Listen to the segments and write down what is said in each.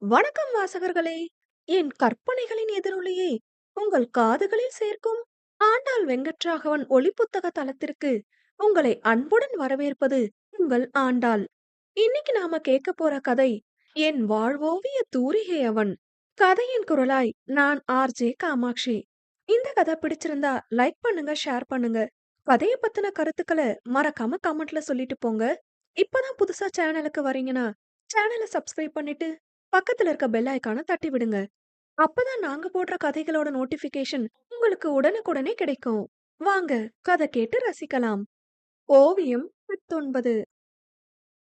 வணக்கம் வாசகர்களே! என் கற்பனைகளின் எதிரொலியை உங்கள் காதுகளில் சேர்க்கும் ஆண்டாள் வெங்கட்ராகவன் ஒலிப்புத்தக தளத்திற்கு உங்களை அன்புடன் வரவேற்பது உங்கள் ஆண்டாள். இன்னைக்கு நாம கேட்க போற கதை என் வாழ்வோவிய தூரிகை அவன். கதையின் குரலாய் நான் ஆர்ஜே காமாட்சி. இந்த கதை பிடிச்சிருந்தா லைக் பண்ணுங்க, ஷேர் பண்ணுங்க. கதையை பத்தின கருத்துக்களை மறக்காம கமெண்ட்ல சொல்லிட்டு போங்க. இப்பதான் புதுசா சேனலுக்கு வரீங்கன்னா சேனலை சப்ஸ்கிரைப் பண்ணிட்டு பக்கத்துல இருக்க பெல் ஐகானை தட்டி விடுங்க. அப்பதான் நாங்க போடுற கதைகளோட நோட்டிபிகேஷன் உங்களுக்கு உடனுக்குடனே கிடைக்கும். வாங்க கதை கேட்டு ரசிக்கலாம். ஓவியம் 19.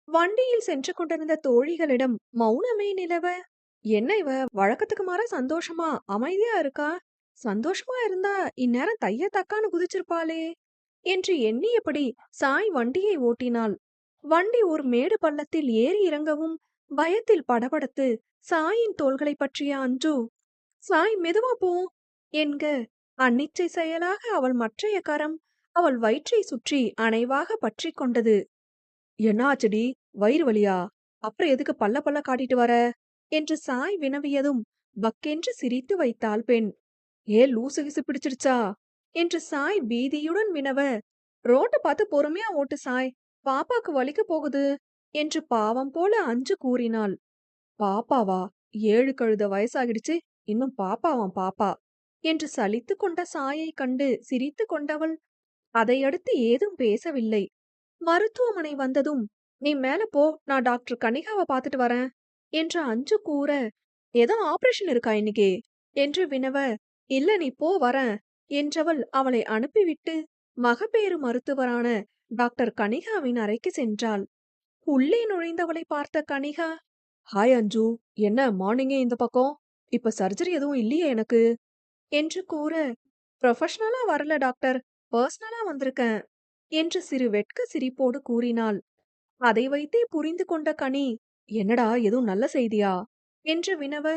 வண்டியில் சென்று கொண்டிருந்த தோழிகளிடம் மௌனமே நிலவ, என்ன இவ வழக்கத்துக்கு மாற சந்தோஷமா அமைதியா இருக்கா? சந்தோஷமா இருந்தா இந்நேரம் தைய தக்கான்னு குதிச்சிருப்பாளே என்று எண்ணியபடி சாய் வண்டியை ஓட்டினாள். வண்டி ஒரு மேடு பள்ளத்தில் ஏறி இறங்கவும் பயத்தில் படபடத்து சாயின் தோள்களை பற்றிய அஞ்சு, சாய் மெதுவா போ என்க, அன்னிச்சை செயலாக அவள் மற்றைய கரம் அவள் வயிற்றை சுற்றி அணைவாக பற்றி கொண்டது. என்ன ஆச்சுடி, வயிறு வலியா? அப்புறம் எதுக்கு பல்ல பல்ல காட்டிட்டு வர என்று சாய் வினவியதும் பக்கென்று சிரித்து வைத்தாள் பெண். ஏ லூசு கிசு பிடிச்சிடுச்சா என்று சாய் பீதியுடன் வினவ, ரோட்ட பார்த்து பொறுமையா ஓட்டு சாய், பாப்பாக்கு வலிக்க போகுது என்று பாவம் போல அஞ்சு கூறினாள். பாப்பாவா? 7 கழுத வயசாகிடுச்சு, இன்னும் பாப்பாவாம் பாப்பா என்று சலித்து கொண்ட சாயை கண்டு சிரித்து கொண்டவள் அதையடுத்து ஏதும் பேசவில்லை. மருத்துவமனை வந்ததும், நீ மேல போ, நான் டாக்டர் கனிகாவை பார்த்துட்டு வரேன் என்று அஞ்சு கூற, ஏதோ ஆபரேஷன் இருக்கா இன்னைக்கு என்று வினவ, இல்ல நீ போ வரேன் என்றவள் அவளை அனுப்பிவிட்டு மகப்பேறு மருத்துவரான டாக்டர் கனிகாவின் அறைக்கு சென்றாள். உள்ளே நுழைந்தவளை பார்த்த கனிகா, ஹாய் அஞ்சு, என்ன மார்னிங்கே இந்த பக்கம்? இப்ப சர்ஜரி எதுவும் இல்லையே எனக்கு என்று கூற, ப்ரொஃபஷனலா வரல டாக்டர், பர்சனலா வந்திருக்கேன் என்று சிறு வெட்க சிரிப்போடு கூறினாள். அதை வைத்தே புரிந்து கொண்ட கனி, என்னடா எதுவும் நல்ல செய்தியா என்று வினவ,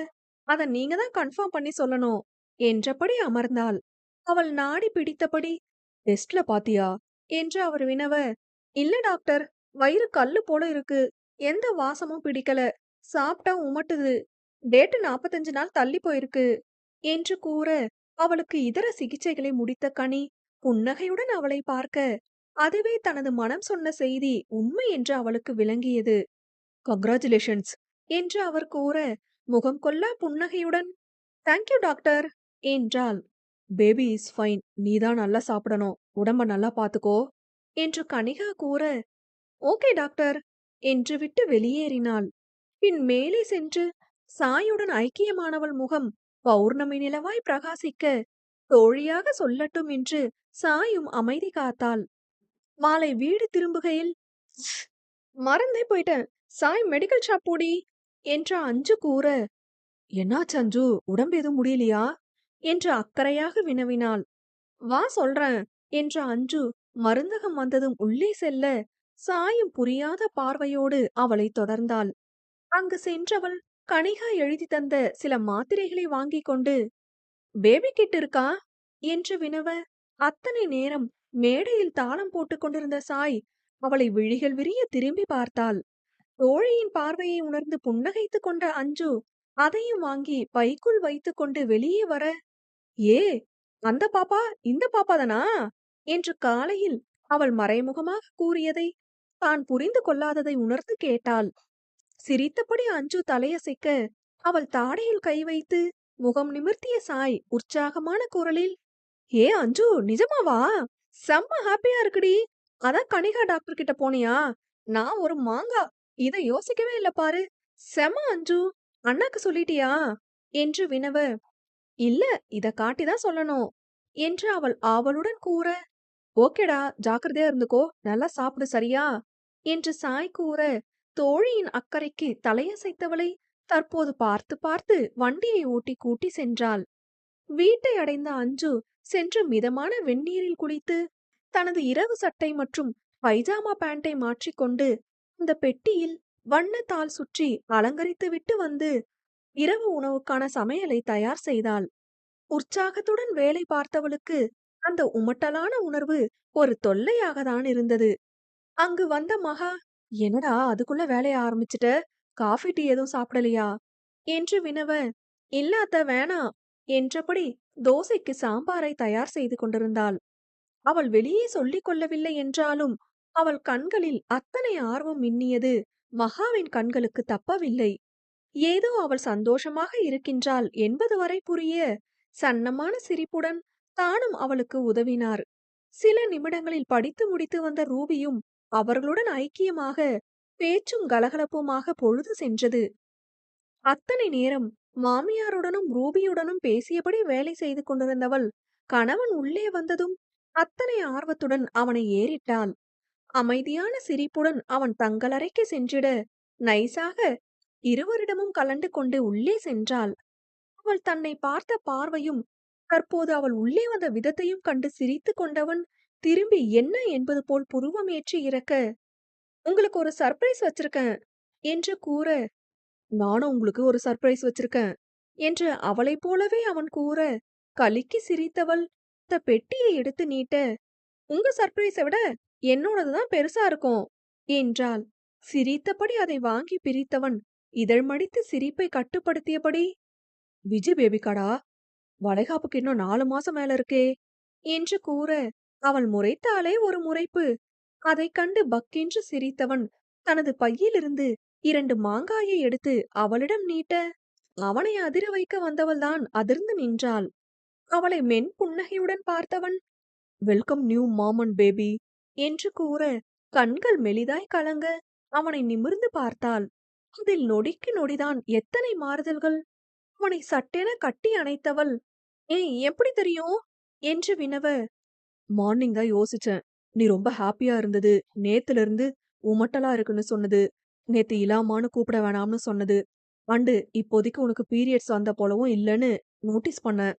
அத நீங்க தான் கன்ஃபார்ம் பண்ணி சொல்லணும் என்றபடி அமர்ந்தாள். அவள் நாடி பிடித்தபடி, டெஸ்ட்ல பாத்தியா என்று அவர் வினவ, இல்ல டாக்டர், வயிறு கல்லு போல இருக்கு, எந்த வாசமும் பிடிக்கல, சாப்பிட்டா உமட்டுது, டேட்டு 45 நாள் தள்ளி போயிருக்கு என்று கூற, அவளுக்கு இதர சிகிச்சைகளை முடித்த கனி புன்னகையுடன் அவளை பார்க்க, அதுவே தனது மனம் சொன்ன செய்தி உண்மை என்று அவளுக்கு விளங்கியது. கங்க்ராச்சுலேஷன்ஸ் என்று அவர் கூற, முகம் கொள்ளா புன்னகையுடன் தேங்க்யூ டாக்டர் என்றாள். பேபி இஸ் ஃபைன், நீதான் நல்லா சாப்பிடணும், உடம்ப நல்லா பாத்துக்கோ என்று கனிகா கூற, ஓகே டாக்டர் என்று விட்டு வெளியேறினாள். பின் மேலே சென்று சாயுடன் ஐக்கியமானவள் முகம் பௌர்ணமி நிலவாய் பிரகாசிக்க, தோழியாக சொல்லட்டும் என்று சாயும் அமைதி காத்தாள். மாலை வீடு திரும்புகையில், மறந்தே போயிட்டேன், சாய் மெடிக்கல் ஷாப் போடி என்று அஞ்சு கூற, என்னாச்சு அஞ்சு, உடம்பு எதுவும் முடியலையா என்று அக்கறையாக வினவினாள். வா சொல்றேன் என்ற அஞ்சு மருந்தகம் வந்ததும் உள்ளே செல்ல, சாயும் புரியாத பார்வையோடு அவளை தொடர்ந்தாள். அங்கு சென்றவள் கனிகா எழுதி தந்த சில மாத்திரைகளை வாங்கிக் கொண்டு, பேபி கிட் இருக்கா என்று வினவ, அத்தனை நேரம் மேடையில் தாளம் போட்டுக் கொண்டிருந்த சாய் அவளை விழிகள் விரிய திரும்பி பார்த்தாள். தோழியின் பார்வையை உணர்ந்து புன்னகைத்துக் கொண்ட அஞ்சு அதையும் வாங்கி பைக்குள் வைத்துக் கொண்டு வெளியே வர, ஏ அந்த பாப்பா இந்த பாப்பாதானா என்று காலையில் அவள் மறைமுகமாக கூறியதை தான் புரிந்து கொள்ளாததை உணர்ந்து கேட்டாள். சிரித்தபடி அஞ்சு தலையசைக்க, அவள் தாடையில் கை வைத்து முகம் நிமிர்த்திய சாய் உற்சாகமான குரலில், ஏ அஞ்சு நிஜமாவா? செம்ம ஹாப்பியா இருக்குடி. அதான் கனிகா டாக்டர் கிட்ட போனியா? நான் ஒரு மாங்கா, இத யோசிக்கவே இல்ல பாரு. செம அஞ்சு, அண்ணாக்கு சொல்லிட்டியா என்று வினவ, இல்ல இத காட்டிதான் சொல்லணும் என்று அவள் ஆவலுடன் கூற, ஓகேடா ஜாக்கிரதையா இருந்துக்கோ, நல்லா சாப்பிடு சரியா என்று சாய் கூற, தோழியின் அக்கறைக்கு தலையசைத்தவளை தற்போது பார்த்து பார்த்து வண்டியை ஓட்டி கூட்டி சென்றாள். வீட்டை அடைந்த அஞ்சு சென்று மிதமான வெந்நீரில் குளித்து தனது இரவு சட்டை மற்றும் பைஜாமா பேண்டை மாற்றிக்கொண்டு அந்த பெட்டியில் வண்ணத்தால் சுற்றி அலங்கரித்து விட்டு வந்து இரவு உணவுக்கான சமையலை தயார் செய்தாள். உற்சாகத்துடன் வேலை பார்த்தவளுக்கு அந்த உமட்டலான உணர்வு ஒரு தொல்லையாக தான் இருந்தது. அங்கு வந்த மகா, என்னடா அதுக்குள்ள வேலைய ஆரம்பிச்சிட்ட, காஃபி டீ எதுவும் சாப்பிடலையா என்று வினவ, இல்ல அத்த வேணாம் என்றபடி தோசைக்கு சாம்பாரை தயார் செய்து கொண்டிருந்தாள். அவள் வெளியே சொல்லிக் கொள்ளவில்லை என்றாலும், அவள் கண்களில் அத்தனை ஆர்வம் மின்னியது மகாவின் கண்களுக்கு தப்பவில்லை. ஏதோ அவள் சந்தோஷமாக இருக்கின்றாள் என்பது வரை புரிய, சன்னமான சிரிப்புடன் தானும் அவளுக்கு உதவினார். சில நிமிடங்களில் படித்து முடித்து வந்த ரூபியும் அவர்களுடன் ஐக்கியமாக பேச்சும் கலகலப்புமாக பொழுது சென்றது. அத்தனை நேரம் மாமியாருடனும் ரூபியுடனும் பேசியபடி வேலை செய்து கொண்டிருந்தவள் கணவன் உள்ளே வந்ததும் அத்தனை ஆர்வத்துடன் அவனை ஏறிட்டாள். அமைதியான சிரிப்புடன் அவன் தங்களறைக்கு சென்றிட நைசாக இருவரிடமும் கலண்டு கொண்டு உள்ளே சென்றாள். அவள் தன்னை பார்த்த பார்வையும் தற்போது அவள் உள்ளே வந்த விதத்தையும் கண்டு சிரித்து கொண்டவன் திரும்பி என்ன என்பது போல் புருவமேற்றி இறக்க, உங்களுக்கு ஒரு சர்ப்ரைஸ் வச்சிருக்கேன் என்று கூற, நானும் உங்களுக்கு ஒரு சர்ப்ரைஸ் வச்சிருக்கேன் என்று அவளைப் போலவே அவன் கூற, கலக்கி சிரித்தவள் அந்த பெட்டியை எடுத்து நீட்ட, உங்க சர்ப்ரைஸை விட என்னோடதுதான் பெருசா இருக்கும் என்றாள். சிரித்தபடி அதை வாங்கி பிரித்தவன் இதழ் மடித்து சிரிப்பை கட்டுப்படுத்தியபடி, விஜய் பேபிக்காடா, வளைகாப்புக்கு இன்னும் 4 மாசம் மேல இருக்கே என்று கூற, அவள் முறைத்தாலே ஒரு முறைப்பு. அதைக் கண்டு பக்கென்று சிரித்தவன் தனது பையிலிருந்து 2 மாங்காயை எடுத்து அவளிடம் நீட்ட, அவனை அதிர வைக்க வந்தவள்தான் அதிர்ந்து நின்றாள். அவளை மென் புன்னகையுடன் பார்த்தவன், welcome new mom and baby என்று கூற, கண்கள் மெலிதாய் கலங்க அவனை நிமிர்ந்து பார்த்தாள். அதில் நொடிக்கு நொடிதான் எத்தனை மாறுதல்கள்! அவனை சட்டென கட்டி அணைத்தவள், ஏய் எப்படி தெரியும் என்று வினவ, மார்னிங் தான் யோசிச்சேன். நீ ரொம்ப ஹாப்பியா இருந்தது. நேத்துல இருந்து உமட்டலா இருக்குன்னு சொன்னது. நேத்து இலாமான்னு கூப்பிட வேணாம்னு சொன்னது. அண்டு இப்போதைக்கு உனக்கு பீரியட்ஸ் வந்த போலவும் இல்லன்னு நோட்டீஸ் பண்ணேன்.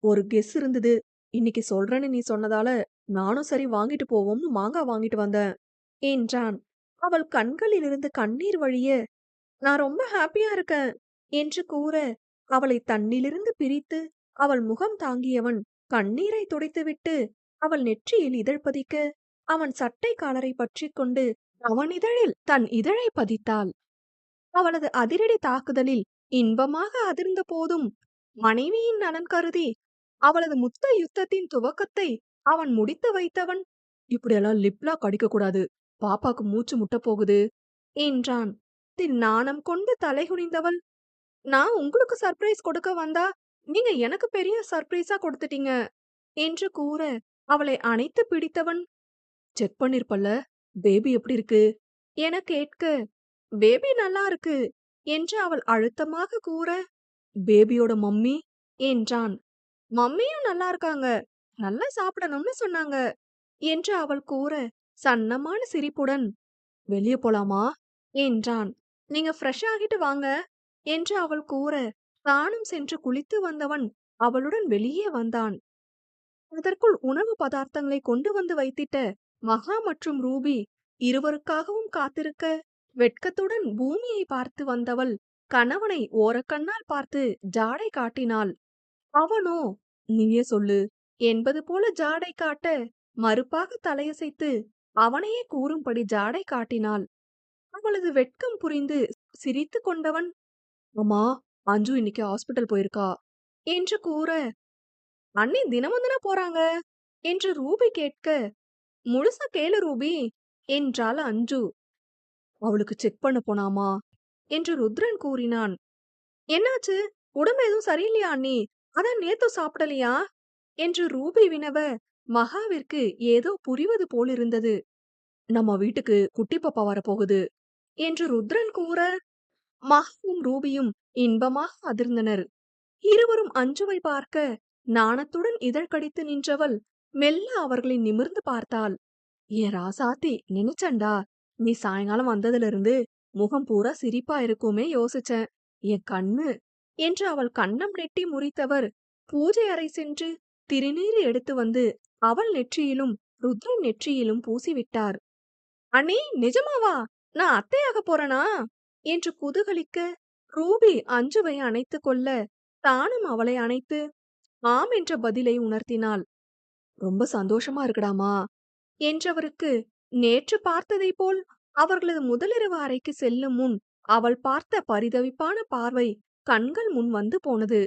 ஒரு கெஸ் இருந்தது. இன்னைக்கு சொல்றேன்னு நீ சொன்னதால நானும் சரி வாங்கிட்டு போவோம்னு மாங்காய் வாங்கிட்டு வந்தேன் என்றான். அவள் கண்களிலிருந்து கண்ணீர் வழிய, நான் ரொம்ப ஹாப்பியா இருக்கேன் என்று கூற, அவளை தன்னிலிருந்து பிரித்து அவள் முகம் தாங்கியவன் கண்ணீரை துடைத்துவிட்டு அவள் நெற்றியில் இதழ் பதிக்க, அவன் சட்டை காலரை பற்றிக் கொண்டு அவன் இதழில் தன் இதழை பதித்தாள். அவளது அதிரடி தாக்குதலில் இன்பமாக அதிர்ந்த போதும் மனைவியின் நலன் கருதி அவளது முத்த யுத்தத்தின் துவக்கத்தை அவன் முடித்து வைத்தவன், இப்படியெல்லாம் லிப்லாக் அடிக்க கூடாது, பாப்பாக்கு மூச்சு முட்ட போகுது என்றான். நாணம் கொண்டு தலைகுனிந்தவள், நான் உங்களுக்கு சர்ப்ரைஸ் கொடுக்க வந்தா நீங்க எனக்கு பெரிய சர்ப்ரைஸா கொடுத்துட்டீங்க என்று கூற, அவளை அணைத்து பிடித்தவன், செக் பண்ணிருப்பல்ல, பேபி எப்படி இருக்கு என கேட்க, பேபி நல்லா இருக்கு என்று அவள் அழுத்தமாக கூற, பேபியோட மம்மி என்றான். மம்மியும் நல்லா இருக்காங்க, நல்லா சாப்பிடணும்னு சொன்னாங்க என்று அவள் கூற, சன்னமான சிரிப்புடன், வெளியே போலாமா என்றான். நீங்க ஃப்ரெஷ் ஆகிட்டு வாங்க என்று அவள் கூற, தானும் சென்று குளித்து வந்தவன் அவளுடன் வெளியே வந்தான். அதற்குள் உணவு பதார்த்தங்களை கொண்டு வந்து வைத்திட்ட மகா மற்றும் ரூபி இருவருக்காகவும் காத்திருக்க, வெட்கத்துடன் பூமியை பார்த்து வந்தவள் கணவனை ஓரக்கண்ணால் பார்த்து ஜாடை காட்டினாள். அவனோ, நீயே சொல்லு என்பது போல ஜாடை காட்ட, மறுப்பாக தலையசைத்து அவனையே கூறும்படி ஜாடை காட்டினாள். அவளது வெட்கம் புரிந்து சிரித்து கொண்டவன், அம்மா, அஞ்சு இன்னைக்கு ஹாஸ்பிட்டல் போயிருக்கா என்று கூற, அண்ணி தினமும் தானே போறாங்க என்று ரூபி கேட்க, முழுசா கேளு ரூபி என்றாள் அஞ்சு. அவளுக்கு செக் பண்ண போனாமா என்று ருத்ரன் கூறினான். என்னாச்சு, உடம்பு எதுவும் சரியில்லையா அண்ணி, அதான் நேத்து சாப்பிடலையா என்று ரூபி வினவ, மகாவிற்கு ஏதோ புரிவது போலிருந்தது. நம்ம வீட்டுக்கு குட்டி பாப்பா வரப்போகுது என்று ருத்ரன் கூற, மகாவும் ரூபியும் இன்பமாக அதிர்ந்தனர். இருவரும் அஞ்சுவை பார்க்க நாணத்துடன் இதழ் கடித்து நின்றவள் மெல்ல அவர்களை நிமிர்ந்து பார்த்தாள். ஏன் ராசாத்தி, நினைச்சண்டா, நீ சாயங்காலம் வந்ததுல இருந்து முகம் பூரா சிரிப்பா இருக்குமே யோசிச்சேன். என் கண்ணு என்று அவள் கன்னம் நெட்டி முறித்தவர் பூஜை அறை சென்று திருநீர் எடுத்து வந்து அவள் நெற்றியிலும் ருத்ரன் நெற்றியிலும் பூசிவிட்டார். அண்ணி, நிஜமாவா? நான் அத்தையாக போறனா என்று குதூகலிக்க, ரூபி அஞ்சுவை அணைத்து கொள்ள தானும் அவளை அணைத்து ஆம் என்ற பதிலை உணர்த்தினாள். ரொம்ப சந்தோஷமா இருக்குடாமா என்றவருக்கு நேற்று பார்த்ததைப் போல் அவர்களது முதலிரவு அறைக்கு செல்லும் முன் அவள் பார்த்த பரிதவிப்பான பார்வை கண்கள் முன் வந்து போனது.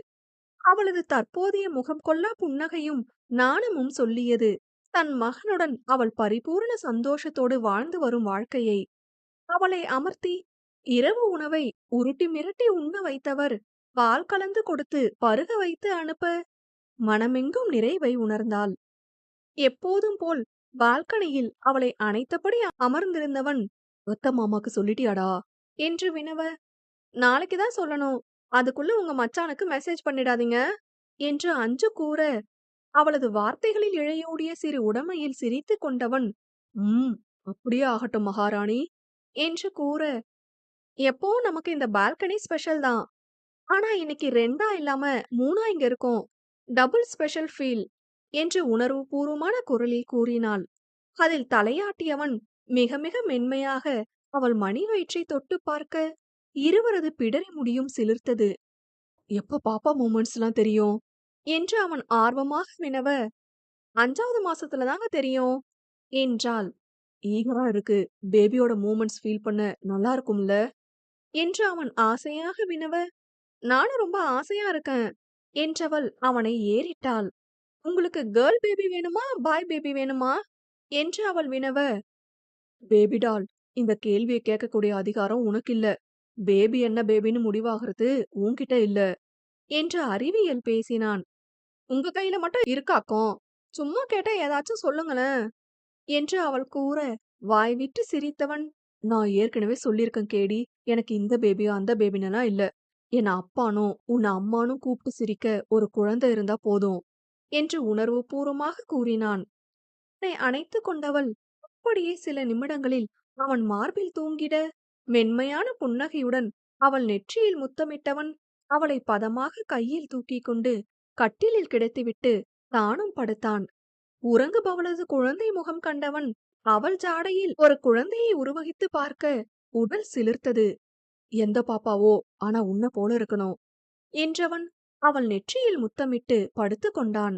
அவளது தற்போதைய முகம் கொள்ளா புன்னகையும் நாணமும் சொல்லியது தன் மகனுடன் அவள் பரிபூரண சந்தோஷத்தோடு வாழ்ந்து வரும் வாழ்க்கையை. அவளை அமர்த்தி இரவு உணவை உருட்டி மிரட்டி உண்ண வைத்தவர் பால் கலந்து கொடுத்து பருக வைத்து அனுப்ப மனமெங்கும் நிறைவை உணர்ந்தாள். எப்போதும் போல் பால்கனியில் அவளை அணைத்தபடி அமர்ந்திருந்தவன், "அத்த மாமாக்கு சொல்லிட்டியாடா?" என்று வினவ, "நாளைக்கு தான் சொல்லணும். அதுக்குள்ள உங்க மச்சானுக்கு மெசேஜ் பண்ணிடாதீங்க" என்று அஞ்சு கூற, அவளது வார்த்தைகளில் இழையோடிய சிறு உடமையில் சிரித்துக் கொண்டவன், "ம், அப்படியே ஆகட்டும் மகாராணி" என்று கூற, எப்பவும் நமக்கு இந்த பால்கனி ஸ்பெஷல் தான். ஆனா இன்னைக்கு 2ஆ இல்லாம 3ஆ இங்க இருக்கோம். டபுள் ஸ்பெஷல் ஃபீல் என்று உணர்வுபூர்வமான குரலில் கூறினாள். அதில் தலையாட்டியவன் மிக மிக மென்மையாக அவள் மணி வயிற்றை தொட்டு பார்க்க இருவரது பிடரி முடியும் சிலிர்த்தது. எப்ப பாப்பா மூமெண்ட்ஸ்லாம் தெரியும் என்று அவன் ஆர்வமாக வினவ, 5வது மாசத்துல தாங்க தெரியும் என்றாள். ஈகரா இருக்கு. பேபியோட மூமெண்ட்ஸ் ஃபீல் பண்ண நல்லா இருக்கும்ல என்று அவன் ஆசையாக வினவ, நானும் ரொம்ப ஆசையா இருக்கேன் என்றவள் அவனை ஏறிட்டாள். உங்களுக்கு கேர்ள் பேபி வேணுமா பாய் பேபி வேணுமா என்று அவள் வினவ, பேபி டால், இந்த கேள்வியை கேட்கக்கூடிய அதிகாரம் உனக்கு இல்ல. பேபி என்ன பேபின்னு முடிவாகிறது உன்கிட்ட இல்ல என்று அறிவியல் பேசினான். உங்க கையில மட்டும் இருக்காக்கும். சும்மா கேட்டா ஏதாச்சும் சொல்லுங்களேன் என்று அவள் கூற, வாய்விட்டு சிரித்தவன், நான் ஏற்கனவே சொல்லியிருக்கேன் கேடி, எனக்கு இந்த பேபியா அந்த பேபின்னுலாம் இல்ல. என்ன அப்பானும் உன்னை அம்மானும் கூப்பிட்டு சிரிக்க ஒரு குழந்தை இருந்தா போதும் என்று உணர்வுபூர்வமாக கூறினான். அவனை அணைத்துக் கொண்டவள் அப்படியே சில நிமிடங்களில் அவன் மார்பில் தூங்கிட, மென்மையான புன்னகையுடன் அவள் நெற்றியில் முத்தமிட்டவன் அவளை பதமாக கையில் தூக்கிக் கொண்டு கட்டிலில் கிடத்திவிட்டு தானும் படுத்தான். உறங்குபவளது குழந்தை முகம் கண்டவன் அவள் ஜாடையில் ஒரு குழந்தையை உருவகித்து பார்க்க உடல் சிலிர்த்தது. எந்த பாப்பாவோ, ஆனா உன்ன போல இருக்கணும் என்றவன் அவள் நெற்றியில் முத்தமிட்டு படுத்துக் கொண்டான்.